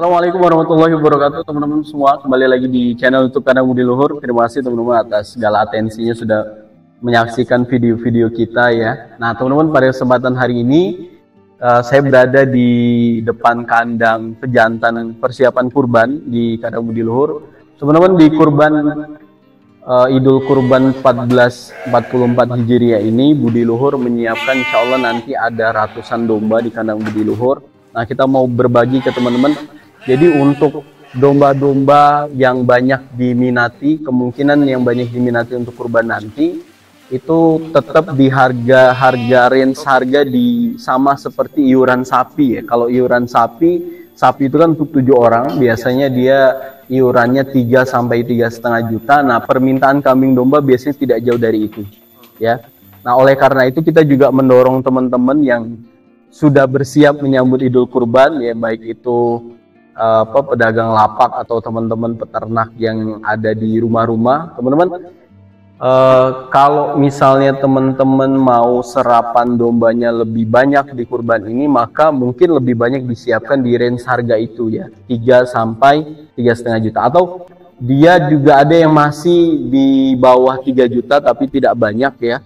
Assalamualaikum warahmatullahi wabarakatuh, teman-teman semua. Kembali lagi di channel YouTube Kandang Budi Luhur. Terima kasih teman-teman atas segala atensinya sudah menyaksikan video-video kita ya. Nah teman-teman, pada kesempatan hari ini saya berada di depan kandang pejantan persiapan kurban di Kandang Budi Luhur. Teman-teman, di kurban Idul Kurban 1444 Hijriah ini, Budi Luhur menyiapkan insya Allah nanti ada ratusan domba di Kandang Budi Luhur. Nah kita mau berbagi ke teman-teman. Jadi untuk domba-domba yang banyak diminati, kemungkinan yang banyak diminati untuk kurban nanti, itu tetap di harga range harga di sama seperti iuran sapi ya. Kalau iuran sapi itu kan untuk 7 orang, biasanya dia iurannya 3 sampai 3,5 juta. Nah permintaan kambing domba biasanya tidak jauh dari itu ya. Nah oleh karena itu kita juga mendorong teman-teman yang sudah bersiap menyambut Idul Kurban ya, baik itu pedagang lapak atau teman-teman peternak yang ada di rumah-rumah. Teman-teman, kalau misalnya teman-teman mau serapan dombanya lebih banyak di kurban ini, maka mungkin lebih banyak disiapkan di range harga itu ya, 3 sampai 3,5 juta. Atau dia juga ada yang masih di bawah 3 juta tapi tidak banyak ya,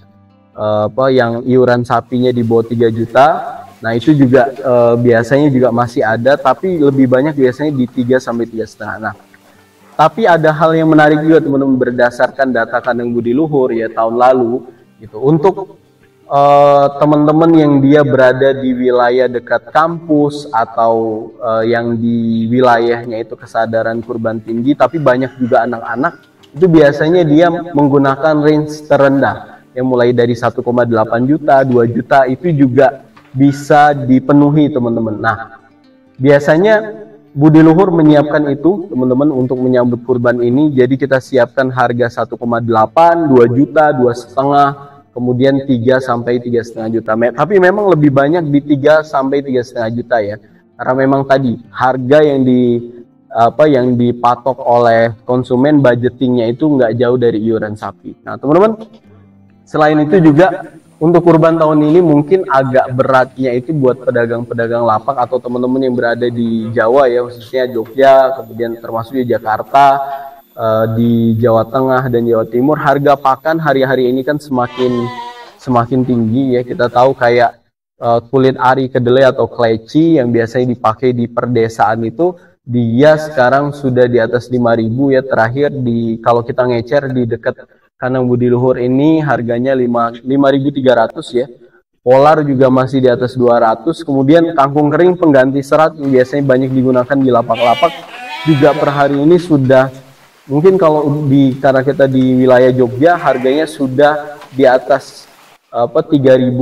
yang iuran sapinya di bawah 3 juta. Nah itu juga biasanya juga masih ada, tapi lebih banyak biasanya di 3 sampai 3,5. Nah, tapi ada hal yang menarik juga teman-teman, berdasarkan data Kandang Budi Luhur ya tahun lalu gitu. Untuk teman-teman yang dia berada di wilayah dekat kampus atau yang di wilayahnya itu kesadaran kurban tinggi, tapi banyak juga anak-anak, itu biasanya dia menggunakan range terendah yang mulai dari 1,8 juta, 2 juta itu juga bisa dipenuhi teman-teman. Nah biasanya Budi Luhur menyiapkan itu teman-teman untuk menyambut kurban ini. Jadi kita siapkan harga 1,8, 2 juta, 2,5, kemudian 3 sampai 3,5 juta. Tapi memang lebih banyak di 3 sampai 3,5 juta ya, karena memang tadi harga yang dipatok oleh konsumen, budgetingnya itu nggak jauh dari iuran sapi. Nah teman-teman, selain itu juga untuk kurban tahun ini mungkin agak beratnya itu buat pedagang-pedagang lapak atau teman-teman yang berada di Jawa ya, khususnya Jogja, kemudian termasuk di Jakarta, di Jawa Tengah dan Jawa Timur. Harga pakan hari-hari ini kan semakin tinggi ya. Kita tahu kayak kulit ari kedelai atau kleci yang biasanya dipakai di perdesaan itu, dia sekarang sudah di atas 5.000 ya. Terakhir kalau kita ngecer di dekat Kandang Budi Luhur ini harganya 5.300 ya. Polar juga masih di atas 200. Kemudian kangkung kering pengganti serat yang biasanya banyak digunakan di lapak-lapak juga per hari ini sudah, mungkin kalau karena kita di wilayah Jogja, harganya sudah di atas 3.500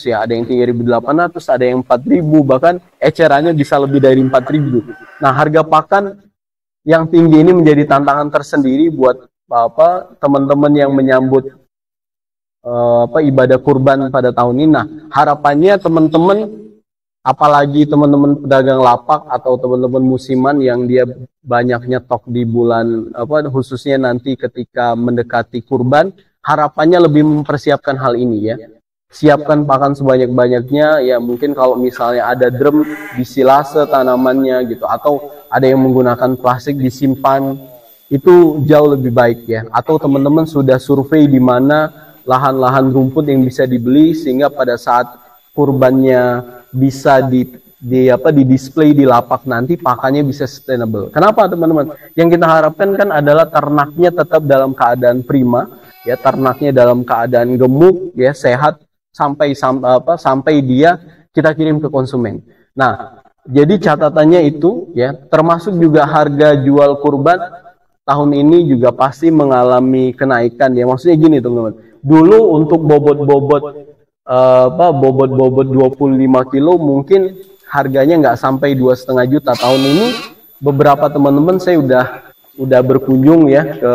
ya. Ada yang 3.800, ada yang 4.000, bahkan ecerannya bisa lebih dari 4.000. Nah harga pakan yang tinggi ini menjadi tantangan tersendiri buat teman-teman yang menyambut ibadah kurban pada tahun ini. Nah harapannya teman-teman, apalagi teman-teman pedagang lapak atau teman-teman musiman yang dia banyak nyetok di bulan khususnya nanti ketika mendekati kurban, harapannya lebih mempersiapkan hal ini ya. Siapkan pakan sebanyak-banyaknya ya. Mungkin kalau misalnya ada drum, disilase tanamannya gitu, atau ada yang menggunakan plastik disimpan, itu jauh lebih baik ya. Atau teman-teman sudah survei di mana lahan-lahan rumput yang bisa dibeli, sehingga pada saat kurbannya bisa di display di lapak nanti, pakannya bisa sustainable. Kenapa teman-teman? Yang kita harapkan kan adalah ternaknya tetap dalam keadaan prima ya, ternaknya dalam keadaan gemuk ya, sehat sampai dia kita kirim ke konsumen. Nah jadi catatannya itu ya, termasuk juga harga jual kurban tahun ini juga pasti mengalami kenaikan ya. Maksudnya gini teman-teman, dulu untuk bobot 25 kilo mungkin harganya nggak sampai 2,5 juta. Tahun ini beberapa teman-teman saya udah berkunjung ya ke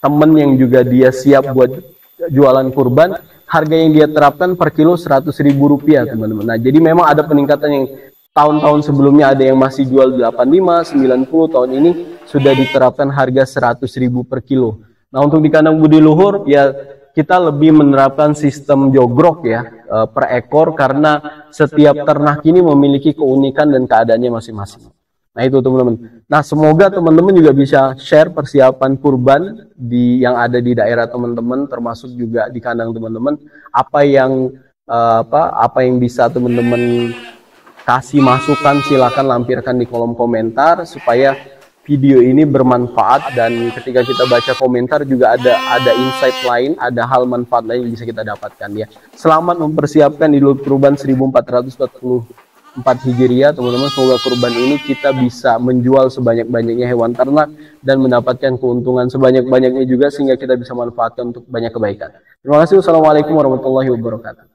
temen yang juga dia siap buat jualan kurban, harga yang dia terapkan per kilo 100.000 rupiah teman-teman. Nah jadi memang ada peningkatan yang tahun-tahun sebelumnya ada yang masih jual 85, 90, tahun ini sudah diterapkan harga 100.000 per kilo. Nah untuk di Kandang Budi Luhur ya kita lebih menerapkan sistem jogrok ya per ekor, karena setiap ternak ini memiliki keunikan dan keadaannya masing-masing. Nah itu teman-teman. Nah semoga teman-teman juga bisa share persiapan kurban yang ada di daerah teman-teman, termasuk juga di kandang teman-teman. Apa yang bisa teman-teman kasih masukan, silakan lampirkan di kolom komentar supaya video ini bermanfaat, dan ketika kita baca komentar juga ada insight lain, ada hal manfaat lain yang bisa kita dapatkan ya. Selamat mempersiapkan Idul Kurban 1444 Hijriah teman-teman. Semoga kurban ini kita bisa menjual sebanyak-banyaknya hewan ternak dan mendapatkan keuntungan sebanyak-banyaknya juga, sehingga kita bisa manfaatkan untuk banyak kebaikan. Terima kasih. Wassalamualaikum warahmatullahi wabarakatuh.